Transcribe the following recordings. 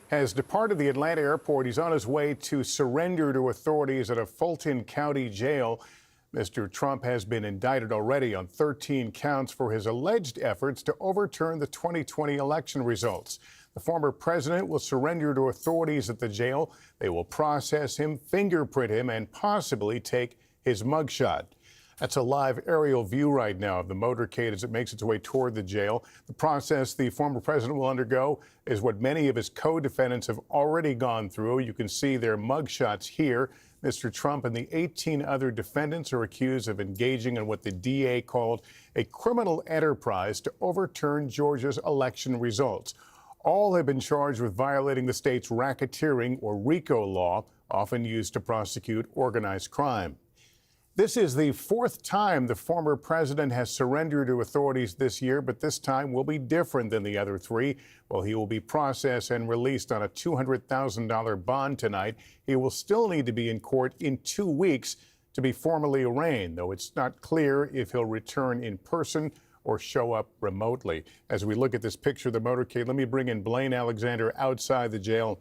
has departed the Atlanta airport. He's on his way to surrender to authorities at a Fulton County Jail. Mr. Trump has been indicted already on 13 counts for his alleged efforts to overturn the 2020 election results. The former president will surrender to authorities at the jail. They will process him, fingerprint him, and possibly take his mugshot. That's a live aerial view right now of the motorcade as it makes its way toward the jail. The process the former president will undergo is what many of his co-defendants have already gone through. You can see their mugshots here. Mr. Trump and the 18 other defendants are accused of engaging in what the DA called a criminal enterprise to overturn Georgia's election results. All have been charged with violating the state's racketeering or RICO law, often used to prosecute organized crime. This is the fourth time the former president has surrendered to authorities this year, but this time will be different than the other three. While he will be processed and released on a $200,000 bond tonight, he will still need to be in court in 2 weeks to be formally arraigned, though it's not clear if he'll return in person or show up remotely. As we look at this picture of the motorcade, let me bring in Blaine Alexander outside the jail.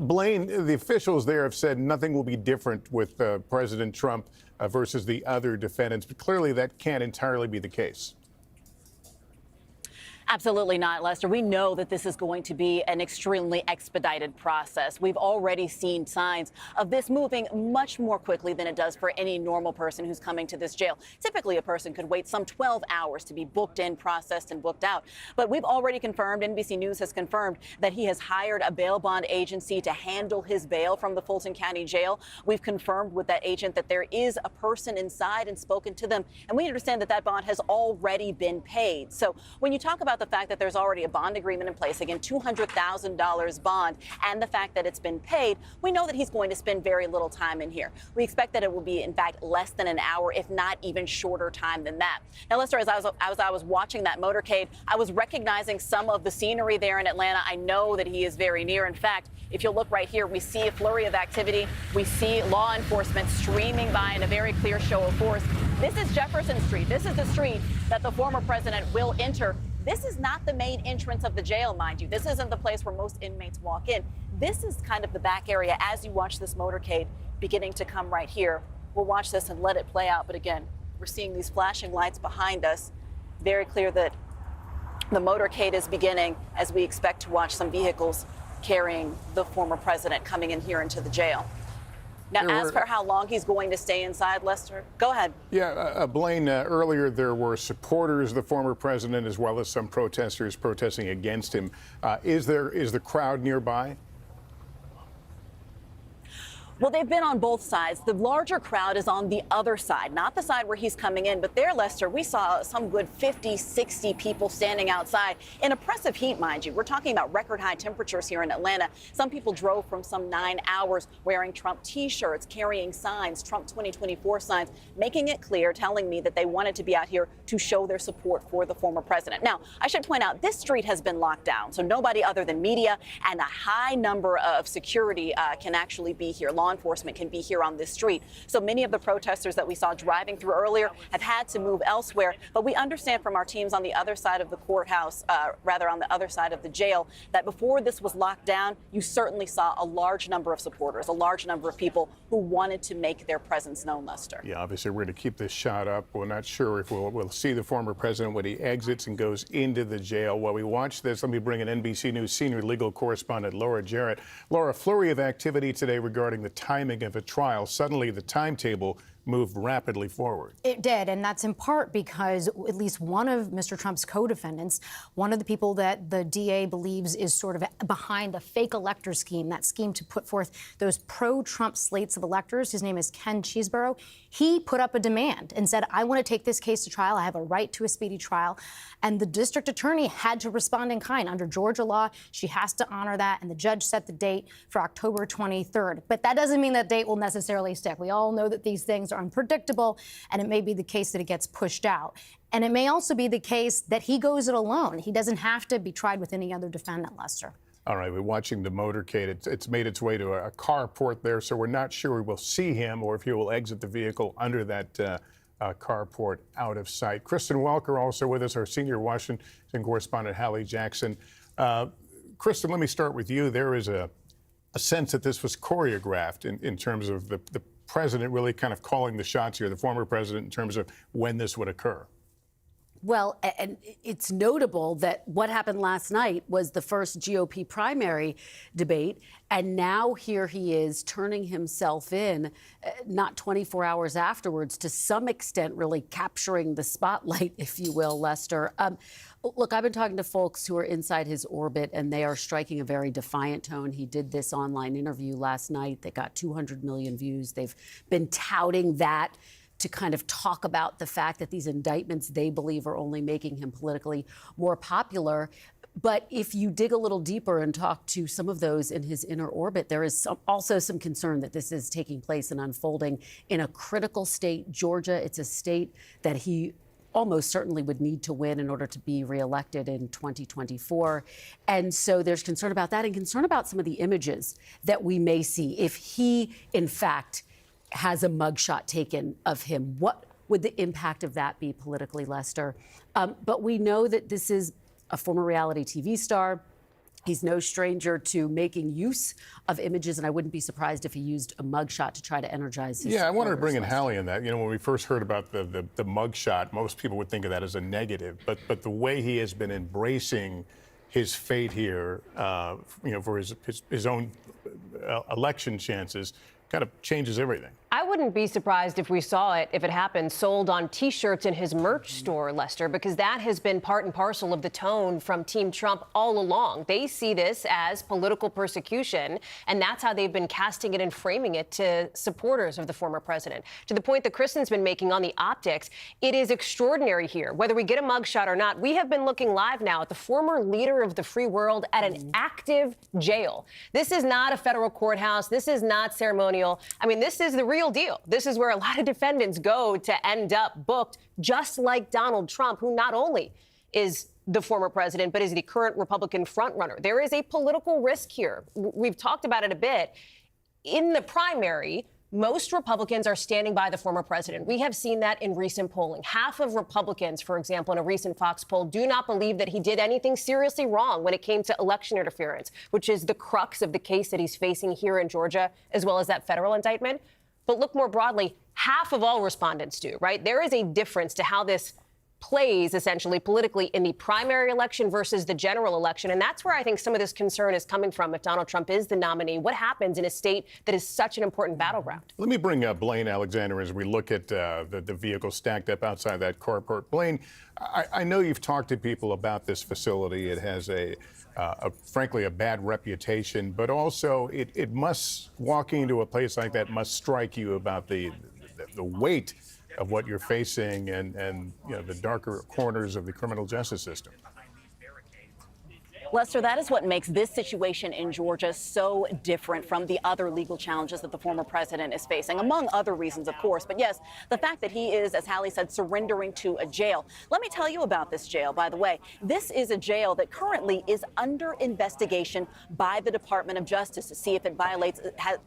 Blaine, the officials there have said nothing will be different with President Trump versus the other defendants, but clearly that can't entirely be the case. Absolutely not, Lester. We know that this is going to be an extremely expedited process. We've already seen signs of this moving much more quickly than it does for any normal person who's coming to this jail. Typically, a person could wait some 12 hours to be booked in, processed, and booked out. But we've already confirmed, NBC News has confirmed, that he has hired a bail bond agency to handle his bail from the Fulton County Jail. We've confirmed with that agent that there is a person inside and spoken to them. And we understand that that bond has already been paid. So when you talk about the fact that there's already a bond agreement in place, again, $200,000 bond, and the fact that it's been paid, we know that he's going to spend very little time in here. We expect that it will be, in fact, less than an hour, if not even shorter time than that. Now, Lester, as I was watching that motorcade, I was recognizing some of the scenery there in Atlanta. I know that he is very near. In fact, if you'll look right here, we see a flurry of activity. We see law enforcement streaming by in a very clear show of force. This is Jefferson Street. This is the street that the former president will enter. This is not the main entrance of the jail, mind you. This isn't the place where most inmates walk in. This is kind of the back area as you watch this motorcade beginning to come right here. We'll watch this and let it play out. But again, we're seeing these flashing lights behind us. Very clear that the motorcade is beginning as we expect to watch some vehicles carrying the former president coming in here into the jail. Now, as for how long he's going to stay inside, Lester, go ahead. Yeah, Blaine, earlier there were supporters of the former president as well as some protesters protesting against him. Is the crowd nearby? Well, they've been on both sides. The larger crowd is on the other side, not the side where he's coming in. But there, Lester, we saw some good 50, 60 people standing outside in oppressive heat, mind you. We're talking about record high temperatures here in Atlanta. Some people drove from some 9 hours wearing Trump T-shirts, carrying signs, Trump 2024 signs, making it clear, telling me that they wanted to be out here to show their support for the former president. Now, I should point out this street has been locked down, so nobody other than media and a high number of security can actually be here. Law enforcement can be here on this street. So many of the protesters that we saw driving through earlier have had to move elsewhere. But we understand from our teams on the other side of the courthouse, rather on the other side of the jail, that before this was locked down, you certainly saw a large number of supporters, a large number of people who wanted to make their presence known, Lester. Yeah, obviously we're going to keep this shot up. We're not sure if we'll see the former president when he exits and goes into the jail. While we watch this, let me bring in NBC News senior legal correspondent Laura Jarrett. Laura, a flurry of activity today regarding the timing of a trial. Suddenly, the timetable moved rapidly forward. It did, and that's in part because at least one of Mr. Trump's co-defendants, one of the people that the DA believes is sort of behind the fake elector scheme, that scheme to put forth those pro-Trump slates of electors, his name is Ken Cheeseborough, he put up a demand and said, I want to take this case to trial. I have a right to a speedy trial. And the district attorney had to respond in kind. Under Georgia law, she has to honor that, and the judge set the date for October 23rd. But that doesn't mean that date will necessarily stick. We all know that these things are unpredictable, and it may be the case that it gets pushed out. And it may also be the case that he goes it alone. He doesn't have to be tried with any other defendant, Lester. All right, we're watching the motorcade. It's made its way to a carport there, so we're not sure we will see him or if he will exit the vehicle under that carport out of sight. Kristen Welker also with us, our senior Washington correspondent, Hallie Jackson. Kristen, let me start with you. There is a sense that this was choreographed in terms of the president really kind of calling the shots here, the former president, in terms of when this would occur. Well, and it's notable that what happened last night was the first GOP primary debate, and now here he is turning himself in, not 24 hours afterwards, to some extent really capturing the spotlight, if you will, Lester. Look, I've been talking to folks who are inside his orbit, and they are striking a very defiant tone. He did this online interview last night that got 200 million views. They've been touting that to kind of talk about the fact that these indictments, they believe, are only making him politically more popular. But if you dig a little deeper and talk to some of those in his inner orbit, there is also some concern that this is taking place and unfolding in a critical state, Georgia. It's a state that he almost certainly would need to win in order to be reelected in 2024. And so there's concern about that and concern about some of the images that we may see if he, in fact, has a mugshot taken of him. What would the impact of that be politically, Lester? But we know that this is a former reality TV star. He's no stranger to making use of images, and I wouldn't be surprised if he used a mugshot to try to energize his Yeah, I wanted to bring in Lester. Hallie in that. You know, when we first heard about the mugshot, most people would think of that as a negative. But the way he has been embracing his fate here, for his own election chances, kind of changes everything. I wouldn't be surprised if we saw it, if it happened, sold on T-shirts in his merch store, Lester, because that has been part and parcel of the tone from Team Trump all along. They see this as political persecution, and that's how they've been casting it and framing it to supporters of the former president. To the point that Kristen's been making on the optics, it is extraordinary here. Whether we get a mugshot or not, we have been looking live now at the former leader of the free world at an active jail. This is not a federal courthouse. This is not ceremonial. I mean, this is the real deal. This is where a lot of defendants go to end up booked, just like Donald Trump, who not only is the former president, but is the current Republican frontrunner. There is a political risk here. We've talked about it a bit. In the primary, most Republicans are standing by the former president. We have seen that in recent polling. Half of Republicans, for example, in a recent Fox poll, do not believe that he did anything seriously wrong when it came to election interference, which is the crux of the case that he's facing here in Georgia, as well as that federal indictment. But look more broadly, half of all respondents do, right? There is a difference to how this plays essentially politically in the primary election versus the general election. And that's where I think some of this concern is coming from. If Donald Trump is the nominee, what happens in a state that is such an important battleground? Let me bring up Blaine Alexander as we look at the vehicle stacked up outside that carport. Blaine, I know you've talked to people about this facility. It has frankly, a bad reputation, but also it must, walking into a place like that must strike you about the weight of what you're facing and the darker corners of the criminal justice system. Lester, that is what makes this situation in Georgia so different from the other legal challenges that the former president is facing, among other reasons, of course. But yes, the fact that he is, as Hallie said, surrendering to a jail. Let me tell you about this jail, by the way. This is a jail that currently is under investigation by the Department of Justice to see if it violates,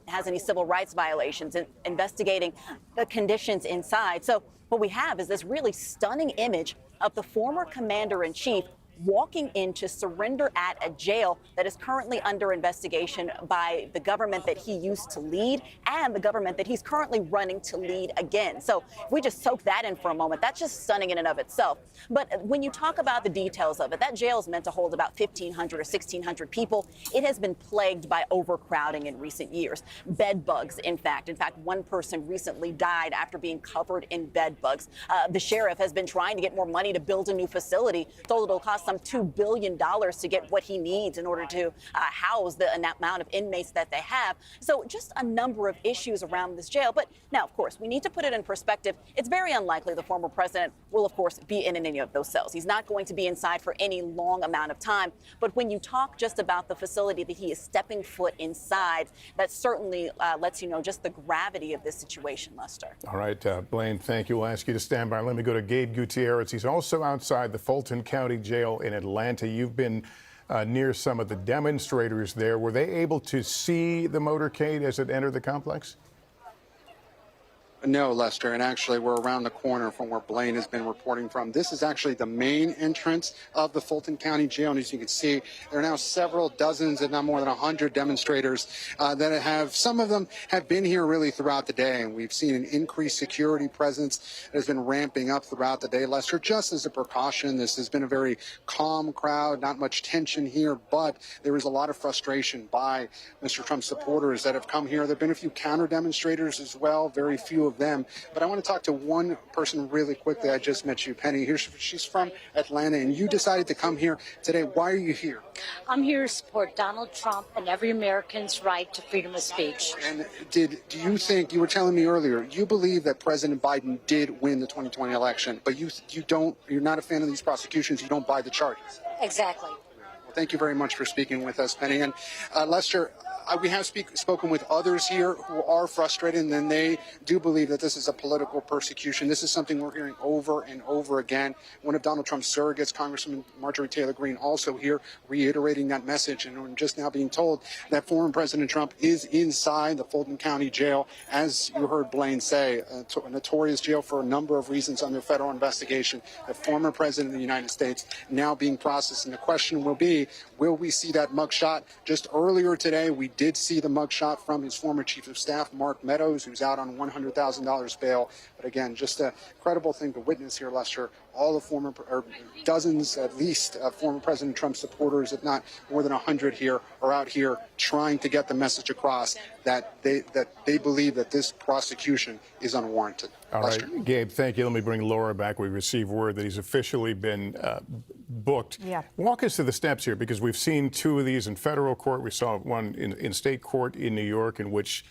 has any civil rights violations, investigating the conditions inside. So what we have is this really stunning image of the former commander-in-chief walking in to surrender at a jail that is currently under investigation by the government that he used to lead and the government that he's currently running to lead again. So if we just soak that in for a moment, that's just stunning in and of itself. But when you talk about the details of it, that jail is meant to hold about 1,500 or 1,600 people. It has been plagued by overcrowding in recent years. Bed bugs, in fact. In fact, one person recently died after being covered in bed bugs. The sheriff has been trying to get more money to build a new facility, told it'll cost some $2 billion to get what he needs in order to house the amount of inmates that they have. So just a number of issues around this jail. But now, of course, we need to put it in perspective. It's very unlikely the former president will, of course, be in any of those cells. He's not going to be inside for any long amount of time. But when you talk just about the facility that he is stepping foot inside, that certainly lets you know just the gravity of this situation, Lester. All right, Blaine, thank you. We'll ask you to stand by. Let me go to Gabe Gutierrez. He's also outside the Fulton County Jail in Atlanta. You've been near some of the demonstrators there. Were they able to see the motorcade as it entered the complex? No, Lester, and actually we're around the corner from where Blaine has been reporting from. This is actually the main entrance of the Fulton County Jail, and as you can see, there are now several dozens, if not more than 100 demonstrators that have, some of them have been here really throughout the day, and we've seen an increased security presence that has been ramping up throughout the day, Lester, just as a precaution. This has been a very calm crowd, not much tension here, but there is a lot of frustration by Mr. Trump's supporters that have come here. There have been a few counter demonstrators as well, very few of them. But I want to talk to one person really quickly. I just met you, Penny. She's from Atlanta, and you decided to come here today. Why are you here? I'm here to support Donald Trump and every American's right to freedom of speech. And do you think, you were telling me earlier, you believe that President Biden did win the 2020 election, but you're not a fan of these prosecutions, you don't buy the charges? Exactly. Well, thank you very much for speaking with us, Penny. And Lester, we have spoken with others here who are frustrated, and then they do believe that this is a political persecution. This is something we're hearing over and over again. One of Donald Trump's surrogates, Congresswoman Marjorie Taylor Greene, also here reiterating that message. And we're just now being told that former President Trump is inside the Fulton County Jail, as you heard Blaine say, a notorious jail for a number of reasons under federal investigation. The former president of the United States now being processed. And the question will be, will we see that mugshot? Just earlier today, we did see the mugshot from his former chief of staff, Mark Meadows, who's out on $100,000 bail. But again, just a credible thing to witness here, Lester. All the former, or dozens at least, of former President Trump supporters, if not more than 100 here, are out here trying to get the message across that they believe that this prosecution is unwarranted. All right, Gabe, thank you. Let me bring Laura back. We received word that he's officially been booked. Yeah. Walk us through the steps here, because we've seen two of these in federal court. We saw one in state court in New York, in which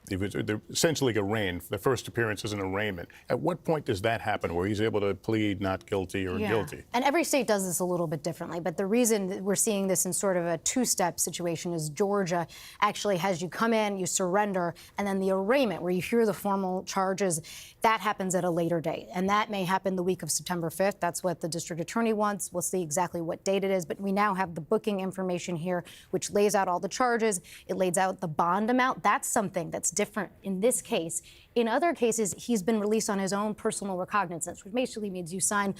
they're essentially arraigned. The first appearance is an arraignment. At what point does that happen, where he's able to plead not guilty or guilty? And every state does this a little bit differently. But the reason that we're seeing this in sort of a two-step situation is Georgia actually has you come in, you surrender, and then the arraignment, where you hear the formal charges, that happens at a later date. And that may happen the week of September 5th. That's what the district attorney wants. We'll see exactly what date it is. But we now have the booking information here, which lays out all the charges. It lays out the bond amount. That's something that's different in this case. In other cases, he's been released on his own personal recognizance, which basically means you sign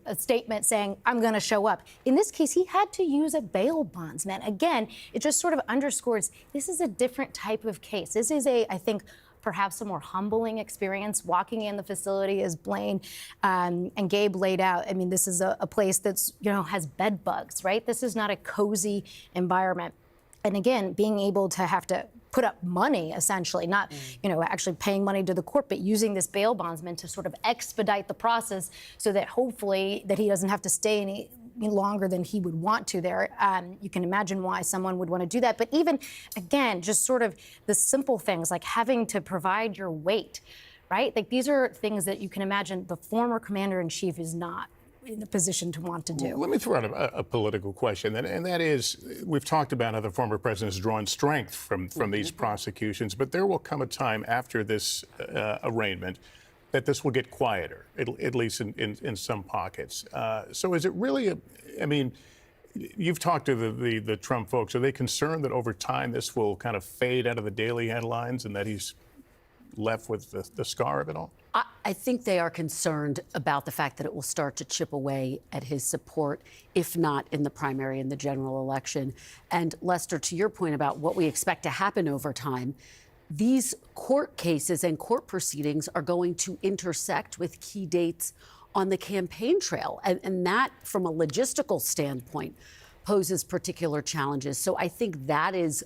a statement saying, I'm going to show up. In this case, he had to use a bail bondsman. Again, it just sort of underscores this is a different type of case. This is I think, perhaps a more humbling experience walking in the facility, as Blaine and Gabe laid out. I mean, this is a place that's, has bed bugs, right? This is not a cozy environment. And again, being able to have to put up money, essentially, not, actually paying money to the court, but using this bail bondsman to sort of expedite the process so that hopefully that he doesn't have to stay any longer than he would want to there. You can imagine why someone would want to do that. But even, again, just sort of the simple things like having to provide your weight, right? Like, these are things that you can imagine the former commander-in-chief is not in a position to want to do. Let me throw out a political question, and that is, we've talked about how the former president has drawn strength from these prosecutions, but there will come a time after this arraignment that this will get quieter, at least in some pockets. So is it really, you've talked to the Trump folks. Are they concerned that over time this will kind of fade out of the daily headlines and that he's left with the scar of it all? I think they are concerned about the fact that it will start to chip away at his support, if not in the primary and the general election. And Lester, to your point about what we expect to happen over time, these court cases and court proceedings are going to intersect with key dates on the campaign trail. And that, from a logistical standpoint, poses particular challenges. So I think that is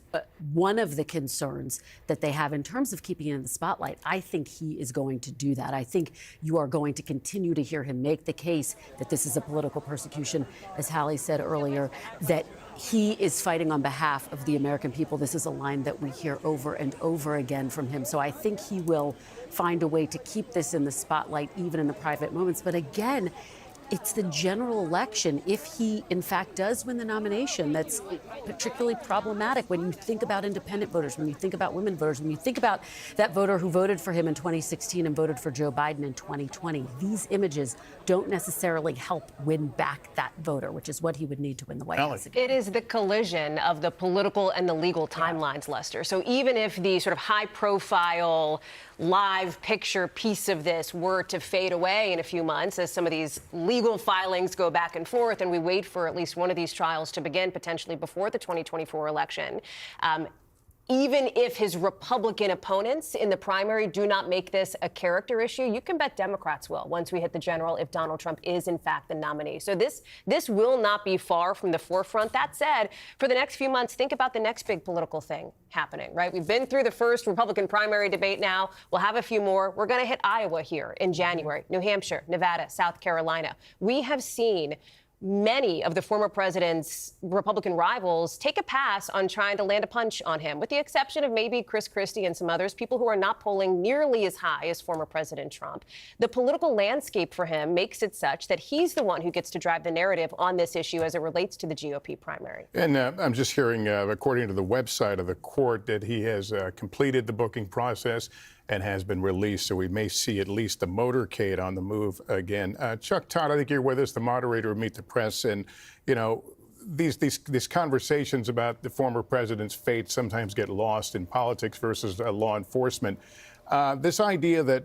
one of the concerns that they have in terms of keeping it in the spotlight. I think he is going to do that. I think you are going to continue to hear him make the case that this is a political persecution, as Hallie said earlier, that he is fighting on behalf of the American people. This is a line that we hear over and over again from him. So I think he will find a way to keep this in the spotlight, even in the private moments. But again, it's the general election. If he, in fact, does win the nomination, that's particularly problematic when you think about independent voters, when you think about women voters, when you think about that voter who voted for him in 2016 and voted for Joe Biden in 2020. These images don't necessarily help win back that voter, which is what he would need to win the White House again. It is the collision of the political and the legal timelines, Lester. So even if the sort of high-profile live picture piece of this were to fade away in a few months as some of these legal filings go back and forth and we wait for at least one of these trials to begin potentially before the 2024 election, even if his Republican opponents in the primary do not make this a character issue, you can bet Democrats will once we hit the general if Donald Trump is, in fact, the nominee. So this will not be far from the forefront. That said, for the next few months, think about the next big political thing happening, right? We've been through the first Republican primary debate now. We'll have a few more. We're going to hit Iowa here in January, New Hampshire, Nevada, South Carolina. We have seen many of the former president's Republican rivals take a pass on trying to land a punch on him, with the exception of maybe Chris Christie and some others, people who are not polling nearly as high as former President Trump. The political landscape for him makes it such that he's the one who gets to drive the narrative on this issue as it relates to the GOP primary. And I'm just hearing, according to the website of the court, that he has completed the booking process and has been released. So we may see at least the motorcade on the move again. Chuck Todd, I think you're with us, the moderator of Meet the Press. And, you know, these conversations about the former president's fate sometimes get lost in politics versus law enforcement. This idea that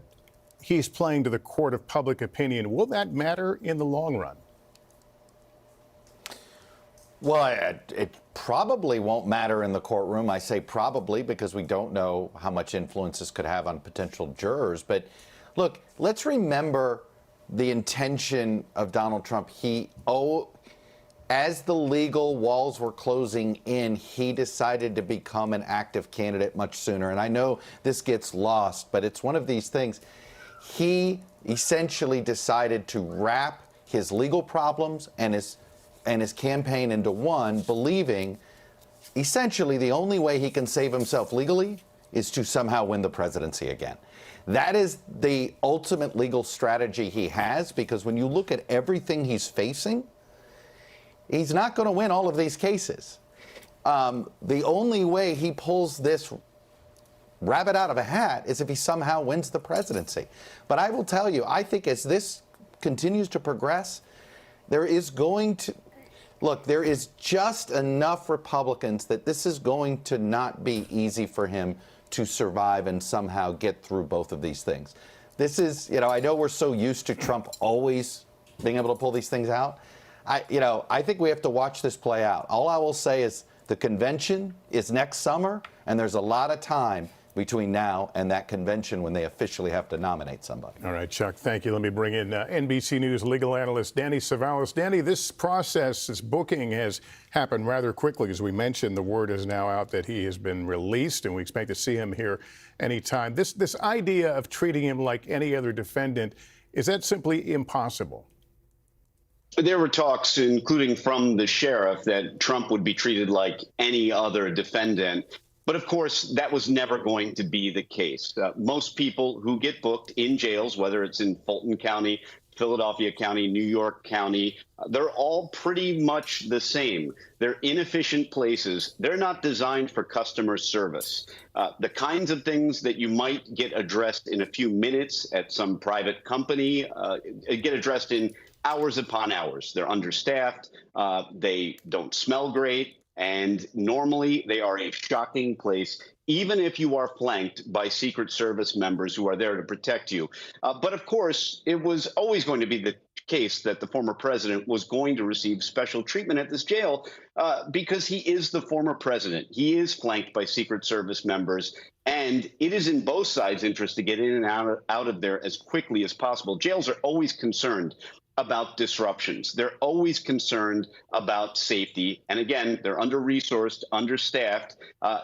he's playing to the court of public opinion, will that matter in the long run? Well, it probably won't matter in the courtroom. I say probably because we don't know how much influence this could have on potential jurors. But look, let's remember the intention of Donald Trump. As the legal walls were closing in, he decided to become an active candidate much sooner. And I know this gets lost, but it's one of these things. He essentially decided to wrap his legal problems and his campaign into one, believing essentially the only way he can save himself legally is to somehow win the presidency again. That is the ultimate legal strategy he has, because when you look at everything he's facing, he's not going to win all of these cases. The only way he pulls this rabbit out of a hat is if he somehow wins the presidency. But I will tell you, I think as this continues to progress, there is just enough Republicans that this is going to not be easy for him to survive and somehow get through both of these things. This is, I know we're so used to Trump always being able to pull these things out. I think we have to watch this play out. All I will say is the convention is next summer, and there's a lot of time between now and that convention when they officially have to nominate somebody. All right, Chuck, thank you. Let me bring in NBC News legal analyst Danny Savalas. Danny, this process, this booking has happened rather quickly. As we mentioned, the word is now out that he has been released, and we expect to see him here anytime. This idea of treating him like any other defendant, is that simply impossible? There were talks, including from the sheriff, that Trump would be treated like any other defendant. But of course, that was never going to be the case. Most people who get booked in jails, whether it's in Fulton County, Philadelphia County, New York County, they're all pretty much the same. They're inefficient places. They're not designed for customer service. The kinds of things that you might get addressed in a few minutes at some private company get addressed in hours upon hours. They're understaffed. They don't smell great. And normally they are a shocking place, even if you are flanked by Secret Service members who are there to protect you. But of course, it was always going to be the case that the former president was going to receive special treatment at this jail because he is the former president. He is flanked by Secret Service members, and it is in both sides' interest to get in and out of there as quickly as possible. Jails are always concerned about disruptions. They're always concerned about safety. And again, they're under-resourced, understaffed.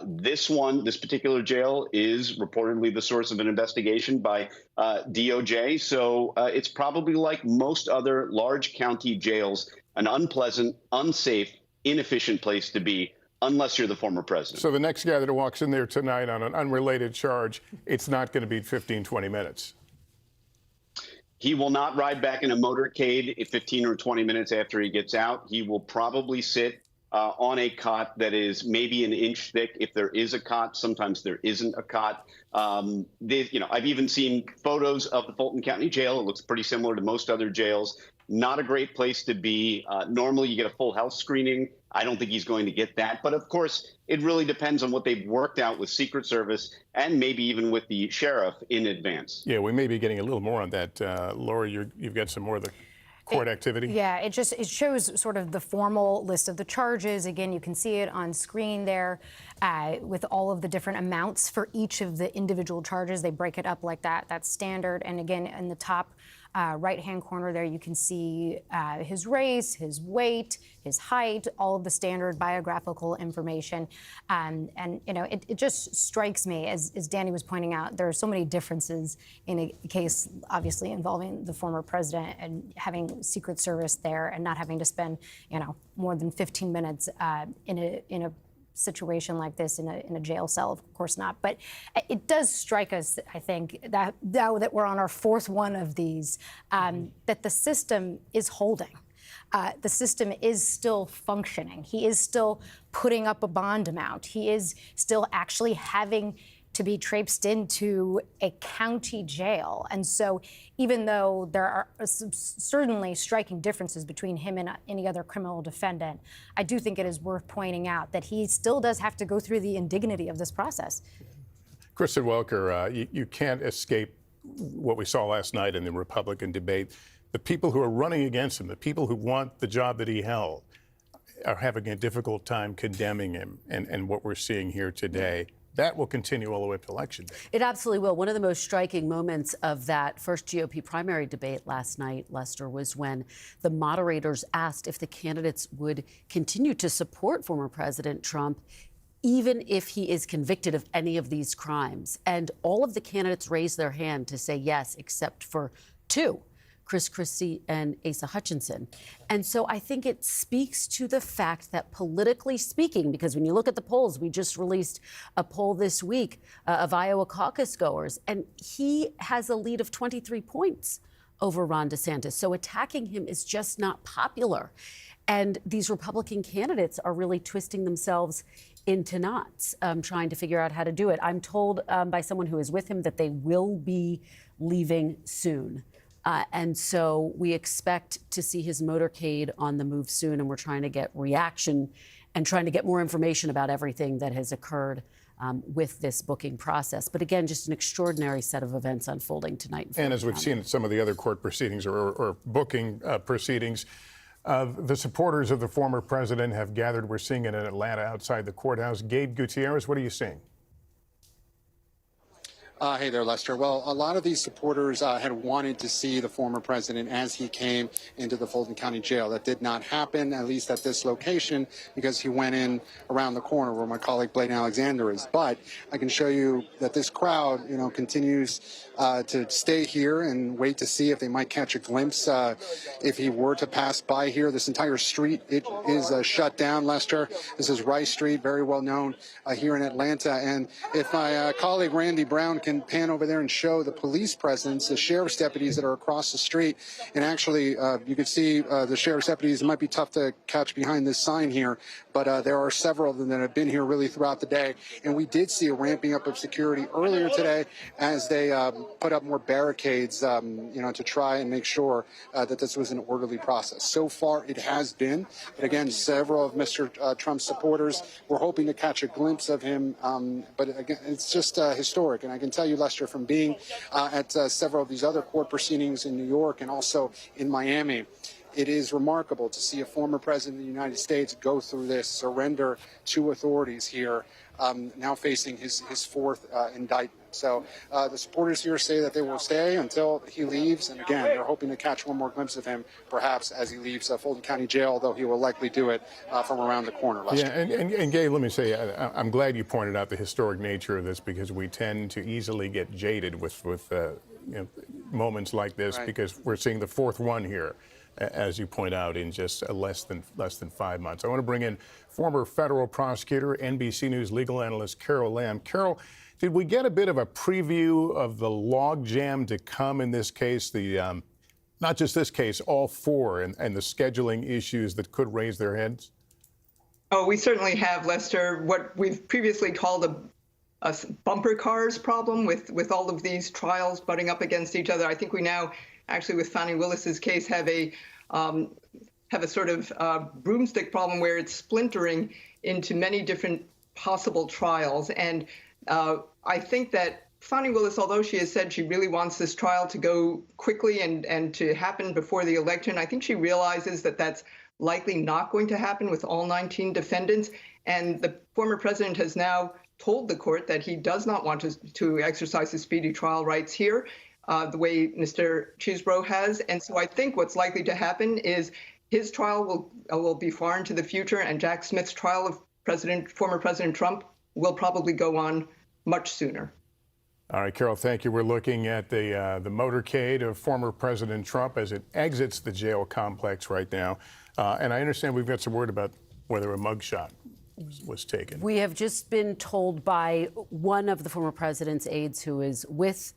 This particular jail is reportedly the source of an investigation by DOJ. So it's probably like most other large county jails, an unpleasant, unsafe, inefficient place to be, unless you're the former president. So the next guy that walks in there tonight on an unrelated charge, it's not going to be 15, 20 minutes. He will not ride back in a motorcade 15 or 20 minutes after he gets out. He will probably sit on a cot that is maybe an inch thick. If there is a cot, sometimes there isn't a cot. I've even seen photos of the Fulton County Jail. It looks pretty similar to most other jails. Not a great place to be. Normally, you get a full health screening. I don't think he's going to get that. But of course, it really depends on what they've worked out with Secret Service and maybe even with the sheriff in advance. Yeah, we may be getting a little more on that. Laura, you've got some more of the court activity? Yeah, it shows sort of the formal list of the charges. Again, you can see it on screen there with all of the different amounts for each of the individual charges. They break it up like that. That's standard. And again, in the top right-hand corner there, you can see his race, his weight, his height, all of the standard biographical information. And you know, it just strikes me, as Danny was pointing out, there are so many differences in a case, obviously, involving the former president and having Secret Service there and not having to spend, you know, more than 15 minutes in a situation like this in a jail cell. Of course not, but it does strike us, I think, that now that we're on our fourth one of these, that the system is holding. The system is still functioning. He is still putting up a bond amount. He is still actually having to be traipsed into a county jail. And so even though there are certainly striking differences between him and any other criminal defendant, I do think it is worth pointing out that he still does have to go through the indignity of this process. Kristen Welker, you can't escape what we saw last night in the Republican debate. The people who are running against him, the people who want the job that he held, are having a difficult time condemning him and what we're seeing here today. That will continue all the way up to Election Day. It absolutely will. One of the most striking moments of that first GOP primary debate last night, Lester, was when the moderators asked if the candidates would continue to support former President Trump even if he is convicted of any of these crimes. And all of the candidates raised their hand to say yes, except for two, Chris Christie and Asa Hutchinson. And so I think it speaks to the fact that, politically speaking, because when you look at the polls, we just released a poll this week of Iowa caucus goers, and he has a lead of 23 points over Ron DeSantis. So attacking him is just not popular. And these Republican candidates are really twisting themselves into knots, trying to figure out how to do it. I'm told by someone who is with him that they will be leaving soon. And so we expect to see his motorcade on the move soon, and we're trying to get reaction and trying to get more information about everything that has occurred with this booking process. But again, just an extraordinary set of events unfolding tonight. And as we've seen in some of the other court proceedings or booking proceedings, the supporters of the former president have gathered. We're seeing it in Atlanta outside the courthouse. Gabe Gutierrez, what are you seeing? Hey there, Lester. Well, a lot of these supporters had wanted to see the former president as he came into the Fulton County Jail. That did not happen, at least at this location, because he went in around the corner where my colleague Blaine Alexander is. But I can show you that this crowd, continues to stay here and wait to see if they might catch a glimpse if he were to pass by here. This entire street, it is shut down, Lester. This is Rice Street, very well known here in Atlanta. And if my colleague Randy Brown can pan over there and show the police presence, the sheriff's deputies that are across the street. And actually, you can see the sheriff's deputies. It might be tough to catch behind this sign here, but there are several of them that have been here really throughout the day. And we did see a ramping up of security earlier today as they put up more barricades, to try and make sure that this was an orderly process. So far, it has been. But again, several of Mr. Trump's supporters were hoping to catch a glimpse of him. But again, it's just historic. And I can tell you, Lester, from being at several of these other court proceedings in New York and also in Miami, it is remarkable to see a former president of the United States go through this, surrender to authorities here, now facing his fourth indictment. So the supporters here say that they will stay until he leaves. And again, they're hoping to catch one more glimpse of him, perhaps as he leaves Fulton County Jail, although he will likely do it from around the corner. Lester. Yeah, and Gabe, let me say, I'm glad you pointed out the historic nature of this, because we tend to easily get jaded with moments like this, right? Because we're seeing the fourth one here, as you point out, in just less than 5 months. I want to bring in former federal prosecutor, NBC News legal analyst Carol Lamb. Carol, did we get a bit of a preview of the logjam to come in this case? The Not just this case, all four, and the scheduling issues that could raise their heads? Oh, we certainly have, Lester, what we've previously called a bumper cars problem with all of these trials butting up against each other. I think we now, actually, with Fani Willis's case, have a sort of broomstick problem where it's splintering into many different possible trials. And I think that Fani Willis, although she has said she really wants this trial to go quickly and to happen before the election, I think she realizes that that's likely not going to happen with all 19 defendants. And the former president has now told the court that he does not want to exercise his speedy trial rights here, the way Mr. Chesebro has. And so I think what's likely to happen is his trial will be far into the future, and Jack Smith's trial of former President Trump will probably go on much sooner. All right, Carol, thank you. We're looking at the motorcade of former President Trump as it exits the jail complex right now. And I understand we've got some word about whether a mugshot was taken. We have just been told by one of the former president's aides who is with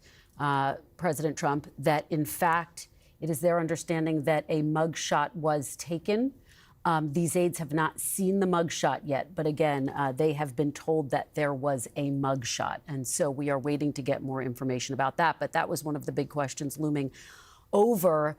President Trump that, in fact, it is their understanding that a mugshot was taken. These aides have not seen the mugshot yet, but again, they have been told that there was a mugshot. And so we are waiting to get more information about that. But that was one of the big questions looming over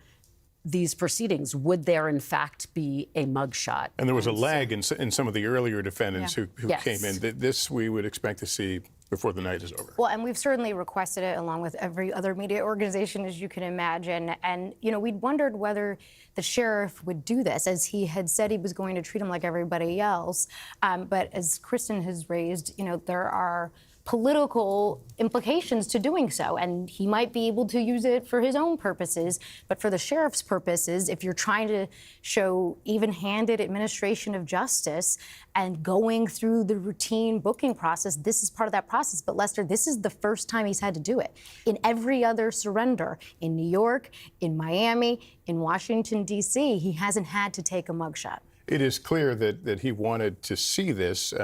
these proceedings. Would there, in fact, be a mugshot? And there was a lag in some of the earlier defendants who Yes. came in. This we would expect to see before the night is over. Well, and we've certainly requested it along with every other media organization, as you can imagine. And, you know, we'd wondered whether the sheriff would do this, as he had said he was going to treat him like everybody else. But as Kristen has raised, you know, there are political implications to doing so, and he might be able to use it for his own purposes, but for the sheriff's purposes, if you're trying to show even-handed administration of justice and going through the routine booking process, this is part of that process. But Lester, this is the first time he's had to do it. In every other surrender, in New York, in Miami, in Washington, D.C., he hasn't had to take a mugshot. It is clear that he wanted to see this. You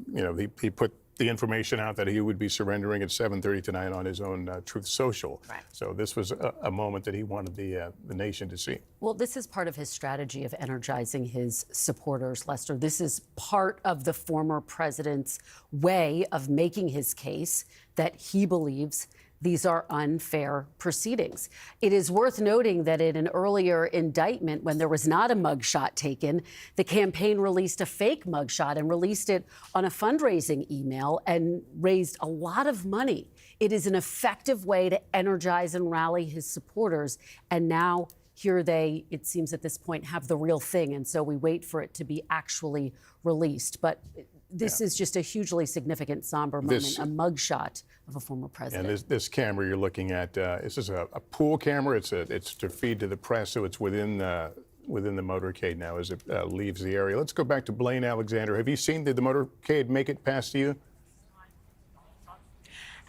know, he put the information out that he would be surrendering at 7:30 tonight on his own Truth Social. Right. So this was a moment that he wanted the nation to see. Well, this is part of his strategy of energizing his supporters, Lester. This is part of the former president's way of making his case that he believes these are unfair proceedings. It is worth noting that in an earlier indictment, when there was not a mugshot taken, the campaign released a fake mugshot and released it on a fundraising email and raised a lot of money. It is an effective way to energize and rally his supporters. And now here they, it seems at this point, have the real thing. And so we wait for it to be actually released. But this is just a hugely significant, somber moment, a mugshot of a former president. And this camera you're looking at, this is a pool camera. It's to feed to the press, so it's within the motorcade now as it leaves the area. Let's go back to Blaine Alexander. Have you seen the motorcade make it past you?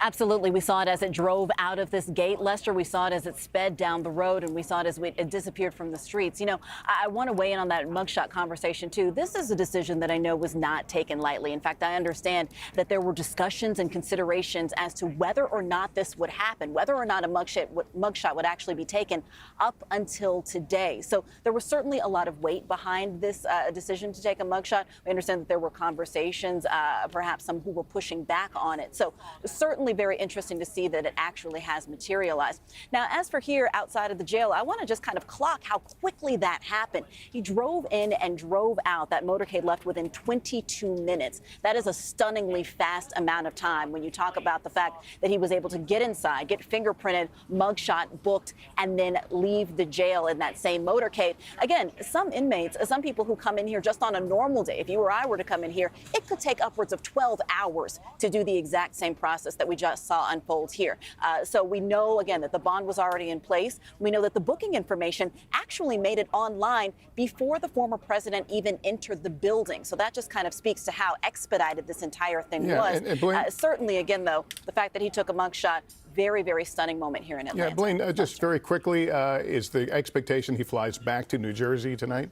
Absolutely. We saw it as it drove out of this gate, Lester. We saw it as it sped down the road, and we saw it as it disappeared from the streets. You know, I want to weigh in on that mugshot conversation, too. This is a decision that I know was not taken lightly. In fact, I understand that there were discussions and considerations as to whether or not this would happen, whether or not a mugshot would actually be taken up until today. So there was certainly a lot of weight behind this decision to take a mugshot. We understand that there were conversations, perhaps some who were pushing back on it. So certainly very interesting to see that it actually has materialized. Now, as for here outside of the jail, I want to just kind of clock how quickly that happened. He drove in and drove out. That motorcade left within 22 minutes. That is a stunningly fast amount of time when you talk about the fact that he was able to get inside, get fingerprinted, mugshot booked, and then leave the jail in that same motorcade. Again, some inmates, some people who come in here just on a normal day, if you or I were to come in here, it could take upwards of 12 hours to do the exact same process that we just saw unfold here. So we know, again, that the bond was already in place. We know that the booking information actually made it online before the former president even entered the building. So that just kind of speaks to how expedited this entire thing was. And Blaine, certainly, again, though, the fact that he took a mugshot, very, very stunning moment here in Atlanta. Yeah, Blaine, just very quickly, is the expectation he flies back to New Jersey tonight?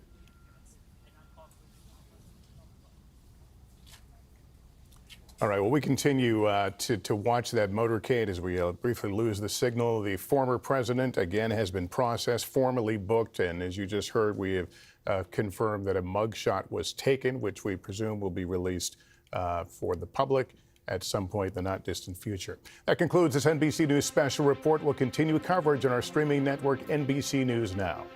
All right, well, we continue to watch that motorcade as we briefly lose the signal. The former president, again, has been processed, formally booked, and as you just heard, we have confirmed that a mugshot was taken, which we presume will be released for the public at some point in the not-distant future. That concludes this NBC News special report. We'll continue coverage on our streaming network, NBC News Now.